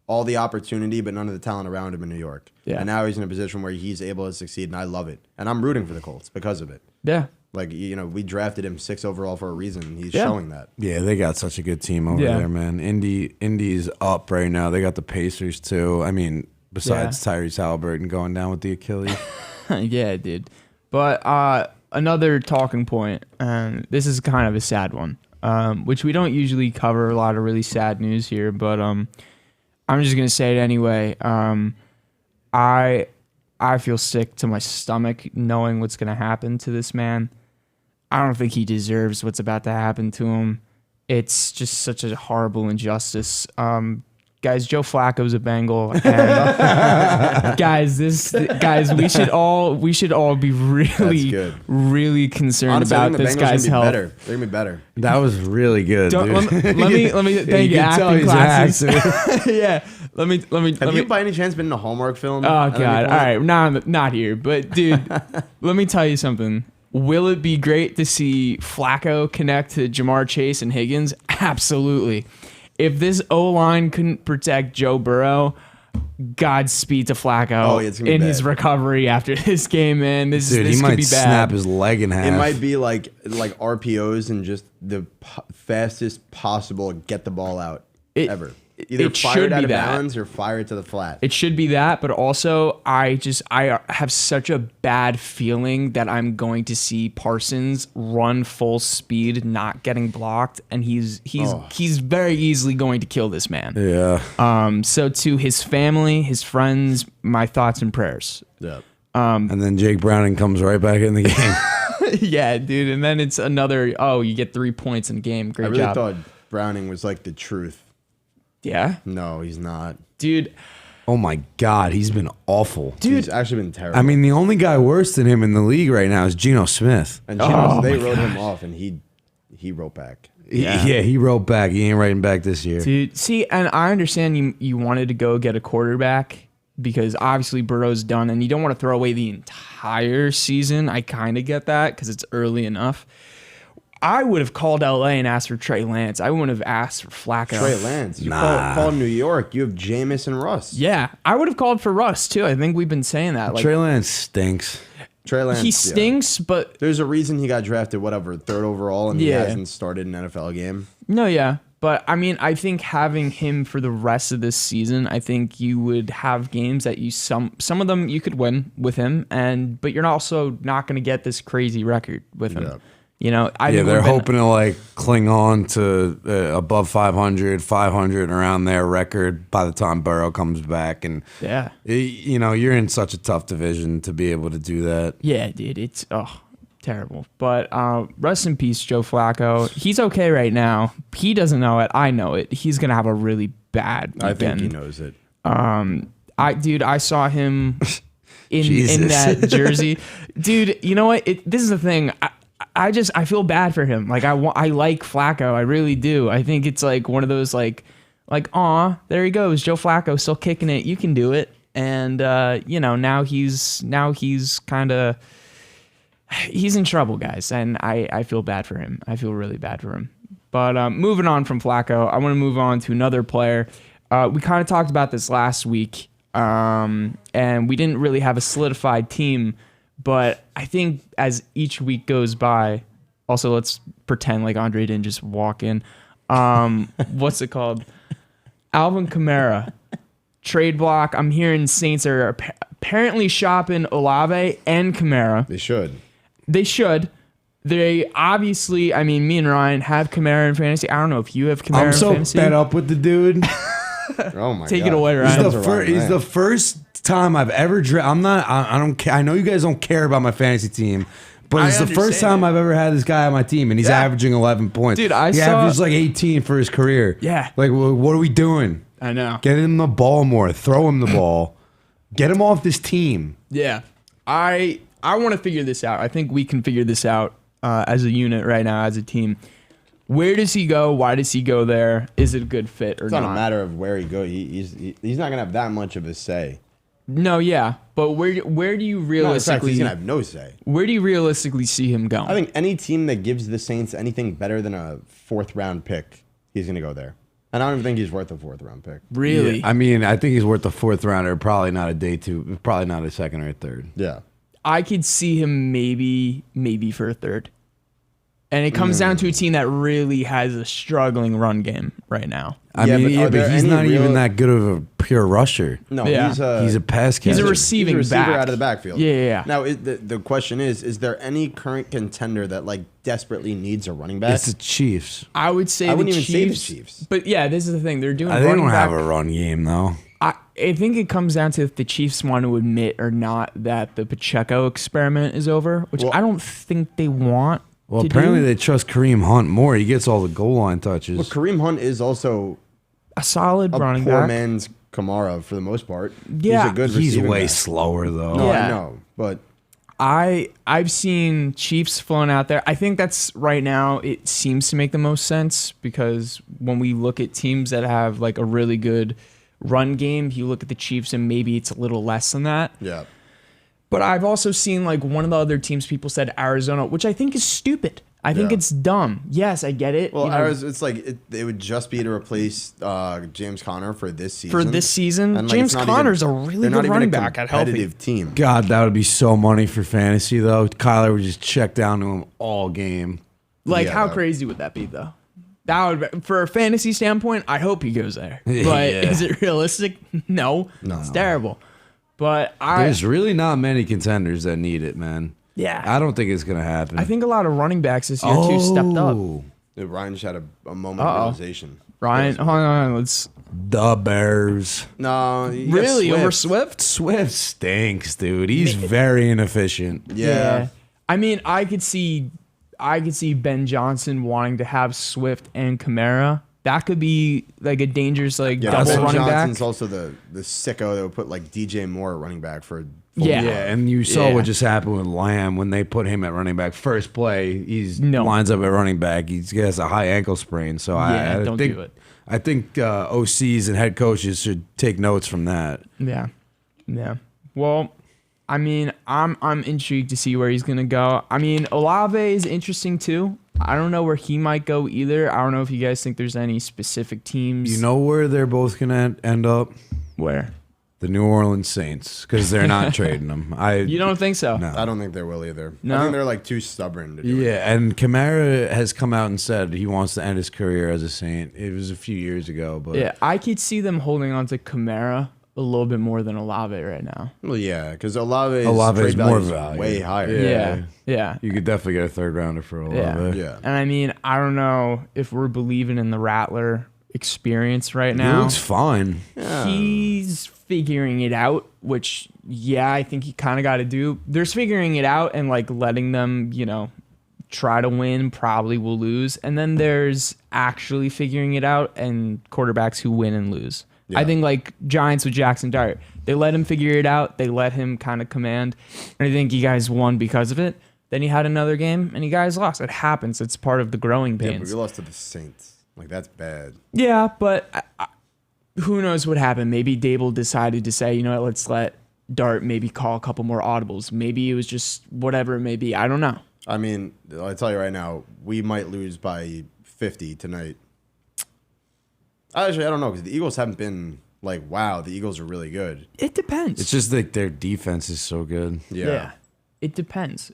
all the opportunity, but none of the talent around him in New York. Yeah. And now he's in a position where he's able to succeed, and I love it. And I'm rooting for the Colts because of it. Yeah. Like, we drafted him 6 overall for a reason. And he's showing that. Yeah, they got such a good team over there, man. Indy's up right now. They got the Pacers too. I mean, besides Tyrese Halliburton going down with the Achilles. Yeah, dude. But another talking point, this is kind of a sad one, which we don't usually cover a lot of really sad news here, but I'm just going to say it anyway. I feel sick to my stomach knowing what's going to happen to this man. I don't think he deserves what's about to happen to him. It's just such a horrible injustice. Guys, Joe Flacco's a Bengal, and guys, we should all be really concerned Honestly, about this guy's health. They're gonna be better. That was really good. Dude. Let me thank you. Acting classes. Yeah. Let me. Have you by any chance been in a Hallmark film? Oh God! All right, not here, but dude, let me tell you something. Will it be great to see Flacco connect to Jamar Chase and Higgins? Absolutely. If this O-line couldn't protect Joe Burrow, Godspeed to Flacco in his recovery after this game, man. This he could might be bad. snap his leg in half. It might be like RPOs and just the fastest possible get the ball out ever. Either fire it out of bounds or fire it to the flat. It should be that, but also I have such a bad feeling that I'm going to see Parsons run full speed, not getting blocked, and he's very easily going to kill this man. Yeah. So to his family, his friends, my thoughts and prayers. Yeah. And then Jake Browning comes right back in the game. Yeah, dude. And then it's another. You get 3 points in the game. Great job. I really thought Browning was like the truth. Yeah? No, he's not. Dude. Oh my God, he's been awful. Dude, he's actually been terrible. I mean, the only guy worse than him in the league right now is Geno Smith. And they wrote him off, and he wrote back. Yeah, he wrote back. He ain't writing back this year. Dude, see, and I understand you wanted to go get a quarterback because obviously Burrow's done, and you don't want to throw away the entire season. I kind of get that because it's early enough. I would have called LA and asked for Trey Lance. I wouldn't have asked for Flacco. Trey Lance. You call New York. You have Jameis and Russ. Yeah, I would have called for Russ too. I think we've been saying that. Trey Lance stinks. Trey Lance. He stinks, but there's a reason he got drafted, third overall, and he hasn't started an NFL game. No, yeah. But I mean, I think having him for the rest of this season, I think you would have games that you some of them you could win with him, but you're also not going to get this crazy record with him. Yeah. You know, they're hoping to cling on to above 500 around their record by the time Burrow comes back, and you're in such a tough division to be able to do that. Yeah, dude, it's terrible. But rest in peace, Joe Flacco. He's okay right now. He doesn't know it. I know it. He's gonna have a really bad weekend. I think he knows it. I saw him in that jersey, dude. You know what? This is the thing. I feel bad for him. Like I like Flacco. I really do. I think it's like one of those like, aw, there he goes, Joe Flacco, still kicking it. You can do it. And now he's in trouble, guys. And I feel bad for him. I feel really bad for him. But moving on from Flacco, I want to move on to another player. We kind of talked about this last week, and we didn't really have a solidified team. But I think as each week goes by, also let's pretend like Andre didn't just walk in. What's it called? Alvin Kamara. Trade block. I'm hearing Saints are apparently shopping Olave and Kamara. They should. They obviously, I mean, me and Ryan have Kamara in fantasy. I don't know if you have Kamara in fantasy. I'm so fed up with the dude. Oh my God. Take it away, Ryan. He's the first time I've ever I don't care. I know you guys don't care about my fantasy team, but it's the first time I've ever had this guy on my team, and he's averaging 11 points. Dude, he averaged 18 for his career. Yeah. Like, what are we doing? I know. Get him the ball more. Throw him the ball. Get him off this team. Yeah. I want to figure this out. I think we can figure this out as a unit right now, as a team. Where does he go? Why does he go there? Is it a good fit or not? It's not a matter of where he goes. He's not gonna have that much of a say. No, yeah, but where do you realistically? He's gonna have no say. Where do you realistically see him going? I think any team that gives the Saints anything better than a 4th round pick, he's gonna go there. And I don't even think he's worth a 4th round pick. Really? Yeah, I mean, I think he's worth a 4th rounder. Probably not a day 2. Probably not a 2nd or a 3rd. Yeah, I could see him maybe for a 3rd. And it comes down to a team that really has a struggling run game right now. But he's not even that good of a pure rusher. No, yeah. He's a pass catcher. He's a receiving back. back. Out of the backfield. Yeah. Now, the question is there any current contender that desperately needs a running back? It's the Chiefs. I would say I wouldn't the even say the Chiefs. But yeah, this is the thing. They're doing They don't have a run game, though. I think it comes down to if the Chiefs want to admit or not that the Pacheco experiment is over, which I don't think they want. Well, apparently they trust Kareem Hunt more. He gets all the goal line touches. Well, Kareem Hunt is also a solid running poor back. man's Kamara for the most part. Yeah. He's a good He's receiving way back. slower though. No, Yeah. I know, but I've seen Chiefs flown out there. I think that's right now it seems to make the most sense because when we look at teams that have like a really good run game, you look at the Chiefs and maybe it's a little less than that. yeah. But I've also seen like one of the other teams people said Arizona, which I think is stupid. I think it's dumb. Yes, I get it. Well, it's like it would just be to replace James Conner for this season. For this season, And, like, James it's not Conner's even- a really they're not good even running a back at healthy. competitive team. God, that would be so money for fantasy though. Kyler would just check down to him all game. Like, Yeah, how that- crazy would that be, though? That would, for a fantasy standpoint, I hope he goes there. But Yeah. is it realistic? No, it's terrible. But There's really not many contenders that need it, man. yeah, I don't think it's gonna happen. I think a lot of running backs this year too stepped up. Dude, Ryan just had a moment of realization. Ryan, hold on, let's The Bears. No, you got really over Swift. Swift. Swift stinks, dude. He's very inefficient. Yeah. I mean, I could see Ben Johnson wanting to have Swift and Kamara. That could be like a dangerous Yeah, double Ben running Johnson's back. also the sicko that would put like DJ Moore at running back for Yeah. Yeah, and you saw Yeah. what just happened with Lamb when they put him at running back. First play, he's No. lines up at running back. He has a high ankle sprain. So Yeah, I don't think do it. I think OCs and head coaches should take notes from that. Yeah. Well, I mean, I'm intrigued to see where he's gonna go. I mean, Olave is interesting too. I don't know where he might go either. I don't know if you guys think there's any specific teams. You know where they're both gonna end up? where? The New Orleans Saints, because they're not trading them. You don't think so? No. I don't think they will either. No? I think they're like too stubborn to do it. Yeah, and Kamara has come out and said he wants to end his career as a Saint. It was a few years ago, but Yeah, I could see them holding on to Kamara a little bit more than Olave right now. Well, yeah, because Olave's Olave's trade more value is value. way higher. Yeah. Yeah. you could definitely get a third rounder for Olave. Yeah. And I mean, I don't know if we're believing in the Rattler experience right He now. looks fine. He's figuring it out, which, yeah, I think he kind of got to do. There's figuring it out and like letting them, try to win, probably will lose. And then there's actually figuring it out and quarterbacks who win and lose. Yeah. I think like Giants with Jackson Dart, they let him figure it out. They let him kind of command. And I think you guys won because of it. Then he had another game and you guys lost. It happens. It's part of the growing Yeah, but pains. we lost to the Saints. Like, that's bad. Yeah, but who knows what happened? Maybe Dable decided to say, let's let Dart maybe call a couple more audibles. Maybe it was just whatever it may be. I don't know. I mean, I'll tell you right now, we might lose by 50 tonight. Actually, I don't know, because the Eagles haven't been like, wow, the Eagles are really good. It depends. It's just like their defense is so good. Yeah. It depends.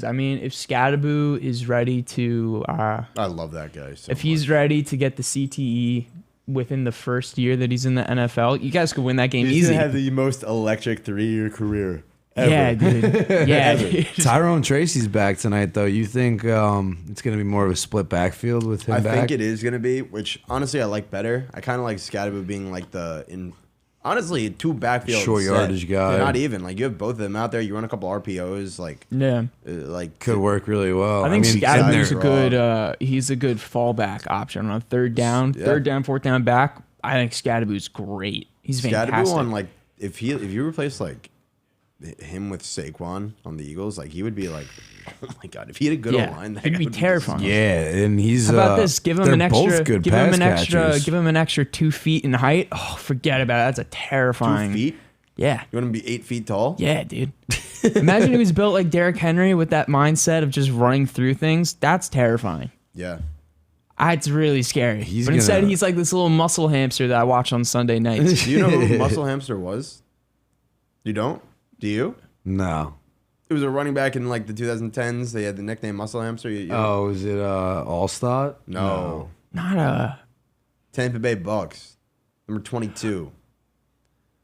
I mean, if Scadaboo is ready to, I love that guy. So if he's ready to get the CTE within the first year that he's in the NFL, you guys could win that game easy. the most electric 3-year career. Yeah, dude. Yeah, dude. Tyrone Tracy's back tonight, though. You think it's going to be more of a split backfield with him I back? think it is going to be, which honestly I like better. I kind of like Scadaboo being like honestly, two backfield Short set. yardage guy. Not even. Like, you have both of them out there. You run a couple RPOs. Like, Yeah. Could work really well. I think mean, Scadaboo's they're- a good he's a good fallback option on third down, fourth down back. I think Scadaboo's great. He's fantastic. Scadaboo on, like, if you replace like him with Saquon on the Eagles, like, he would be like, oh my god, if he had a good line, that he'd guy be would terrifying. Yeah, and he's How about this? Give him they're an extra. both good Give him pass an extra. catchers. Give him an extra 2 feet in height. Oh, forget about it. That's a 2 terrifying. feet. Yeah. You want him to be 8 feet tall? Yeah, dude. Imagine he was built like Derrick Henry with that mindset of just running through things. That's terrifying. Yeah. It's really scary. But instead, gonna- he's like this little muscle hamster that I watch on Sunday nights. Do you know who Muscle Hamster was? You don't? Do you? No. It was a running back in like the 2010s. They had the nickname Muscle Hamster. You Oh, is it Allstott? no. Not a. Tampa Bay Bucks. Number 22.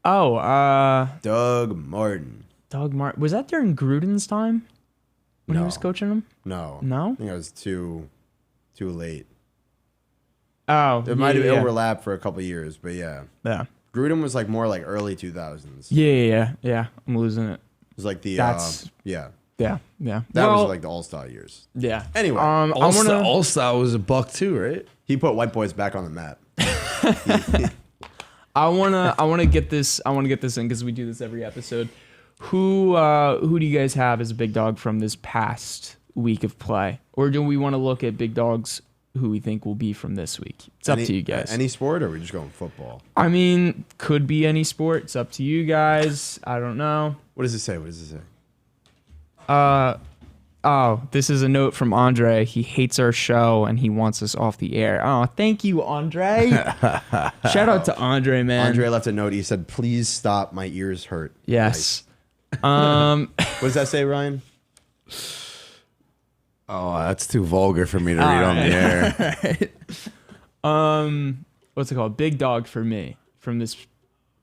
Oh, Doug Martin. Doug Martin. Was that during Gruden's time when he No. was coaching him? No. No? I think I was too late. Oh, It might have yeah. overlapped for a couple years, but yeah. Yeah. Gruden was like more like early 2000s. Yeah. I'm losing it. It was like the Yeah. That Well, was like the All-Star years. yeah. Anyway, All-Star was $1 too, right? he put white boys back on the map. I wanna get this in because we do this every episode. Who do you guys have as a big dog from this past week of play, or do we want to look at big dogs who we think will be from this week? It's up to you guys. Any sport, or are we just going football? I mean, could be any sport. It's up to you guys. I don't know. What does it say? Oh, this is a note from Andre. He hates our show and he wants us off the air. Oh, thank you, Andre. Shout out to Andre, man. Andre left a note. He said, "Please stop. My ears hurt." Yes. What does that say, Ryan? Oh, that's too vulgar for me to read on the air. What's it called? Big dog for me from this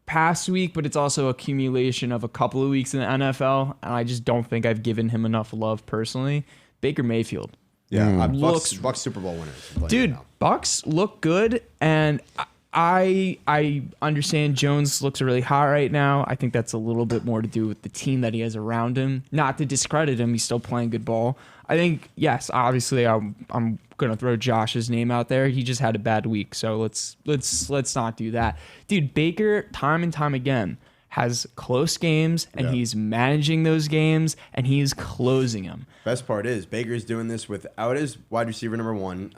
past week, but it's also accumulation of a couple of weeks in the NFL, and I just don't think I've given him enough love personally. Baker Mayfield. Yeah, Bucks Super Bowl winners. Dude, Bucks look good, and I understand Jones looks really hot right now. I think that's a little bit more to do with the team that he has around him. Not to discredit him, he's still playing good ball. I think, yes, obviously I'm gonna throw Josh's name out there. He just had a bad week, so let's not do that. Dude, Baker, time and time again, has close games, and he's managing those games, and he's closing them. Best part is Baker's doing this without his wide receiver number one,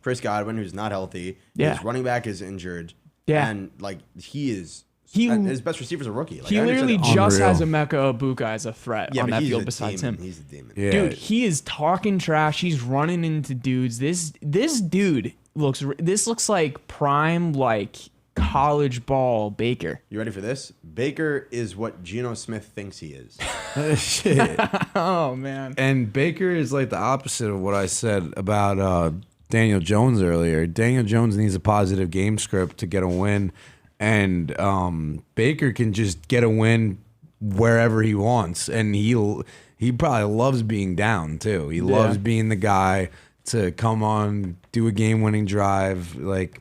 Chris Godwin, who's not healthy. Yeah. His running back is injured. Yeah. And like his best receiver's a rookie. Like, He literally just Unreal. has Emeka Ibuka as a threat on but that he's field a besides demon. him. He's a demon. Yeah. Dude, he is talking trash. He's running into dudes. This dude looks like prime like college ball Baker. You ready for this? Baker is what Geno Smith thinks he is. Shit. Oh man. And Baker is like the opposite of what I said about Daniel Jones earlier. Daniel Jones needs a positive game script to get a win, and Baker can just get a win wherever he wants, and he probably loves being down too. He loves being the guy to come on, do a game-winning drive. Like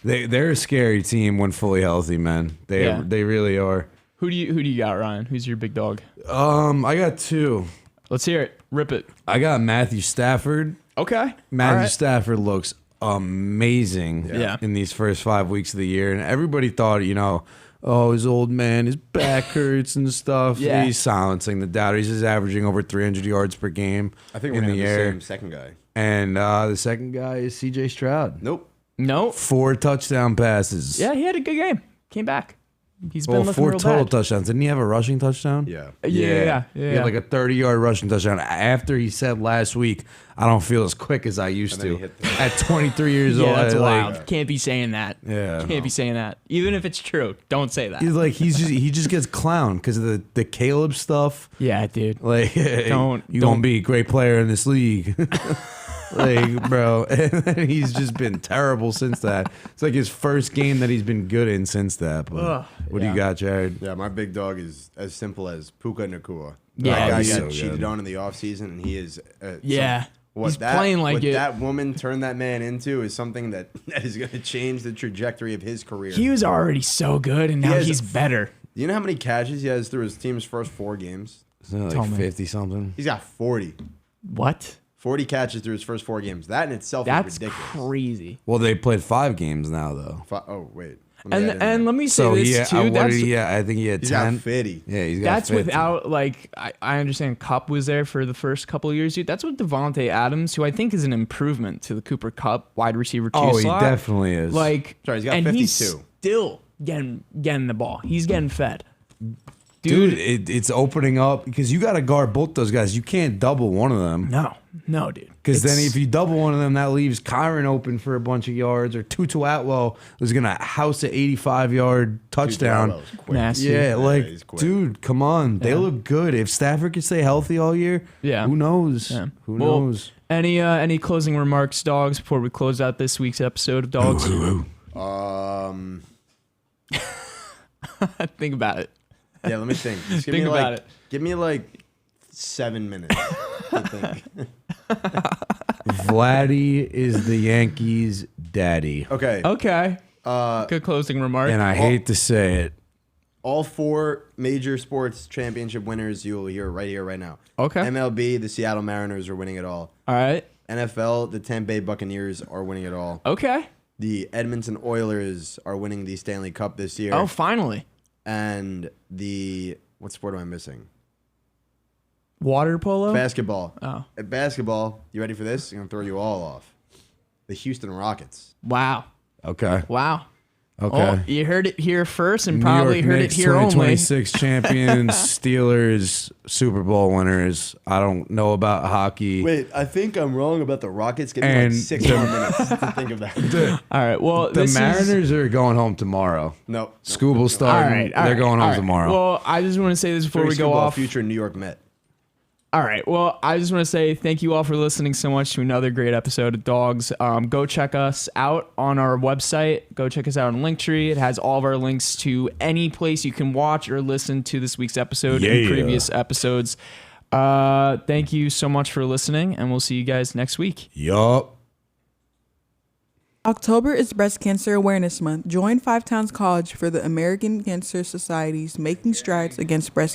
they're a scary team when fully healthy, man. They really are. Who do you got, Ryan? Who's your big dog? I got two. Let's hear it. Rip it. I got Matthew Stafford. Okay. Matthew Stafford looks amazing in these first 5 weeks of the year. And everybody thought, oh, his old man, his back hurts and stuff. Yeah. He's silencing the doubters. He's averaging over 300 yards per game. I think we're in going the to have air. the same second guy. And the second guy is C.J. Stroud. Nope. 4 touchdown passes. Yeah, he had a good game. Came back. He's been looking 4 real total bad. touchdowns. Didn't he have a rushing touchdown? Yeah. Yeah. He had like a 30-yard rushing touchdown. After he said last week, I don't feel as quick as I used And then to. he hit the- At 23 years old, That's like, wild. Can't be saying that. Yeah, Can't be saying that. Even if it's true, don't say that. he just gets clowned because of the Caleb stuff. Yeah, dude. Like, Don't- you gonna be a great player in this league. Like, bro, and he's just been terrible since that. It's like his first game that he's been good in since that. But what do you got, Jared? Yeah, my big dog is as simple as Puka Nakua. Yeah, that guy he's got so cheated good. on in the offseason, and he is. Yeah. He's That, playing like what it. that woman turned that man into is something that is going to change the trajectory of his career. He was already so good, and now has- he's better. Do you know how many catches he has through his team's first 4 games? Isn't it Tell like me. 50 something? He's got 40. What? 40 catches through his first 4 games. That in itself That's is ridiculous. crazy. Well, they played 5 games now though. Oh, wait. Let me add in And there. let me say So this too. what That's did he? I think he had He's 10. got 50. Yeah, he's got. that's 50. without like I understand Cup was there for the first couple of years, dude. That's with Devontae Adams, who I think is an improvement to the Cooper Cup wide receiver 2 Oh, he slot. definitely is. Like, Sorry, he's got and 52. he's still getting the ball. He's getting fed. dude, it's opening up because you got to guard both those guys. You can't double one of them. No, dude. Because then It's- if you double one of them, that leaves Kyron open for a bunch of yards, or Tutu Atwell was going to house an 85-yard touchdown. Atwell's quick. Nasty. Yeah, like, he's quick. dude, come on. They look good. If Stafford can stay healthy all year, Yeah. who knows? Yeah. Who Well, knows? Any closing remarks, Dogs, before we close out this week's episode of Dogs? Think about it. Yeah, let me think. Just give Think me about it. Give me like 7 minutes to think. Vladdy is the Yankees' daddy. Okay. Okay. Good closing remark. And I hate to say it. All 4 major sports championship winners you will hear right here, right now. Okay. MLB, the Seattle Mariners are winning it all. All right. NFL, the Tampa Bay Buccaneers are winning it all. Okay. The Edmonton Oilers are winning the Stanley Cup this year. Oh, finally. And what sport am I missing? Water polo? Basketball. Oh. At basketball, you ready for this? I'm going to throw you all off. The Houston Rockets. Wow. Okay. Wow. Okay. Oh, you heard it here first and New probably York heard Knicks, it here only. 2026 champions, Steelers, Super Bowl winners. I don't know about hockey. Wait, I think I'm wrong about the Rockets. Give me And like 6 more minutes to think of that. All right. Well, The Mariners are going home tomorrow. No. Scooble's All starting. right. all They're right, going all home right. tomorrow. Well, I just want to say this before we go off. Future New York Met. All right. Well, I just want to say thank you all for listening so much to another great episode of Dawgs. Go check us out on our website. Go check us out on Linktree. It has all of our links to any place you can watch or listen to this week's episode and previous episodes. Thank you so much for listening, and we'll see you guys next week. Yup. October is Breast Cancer Awareness Month. Join Five Towns College for the American Cancer Society's Making Strides Against Breast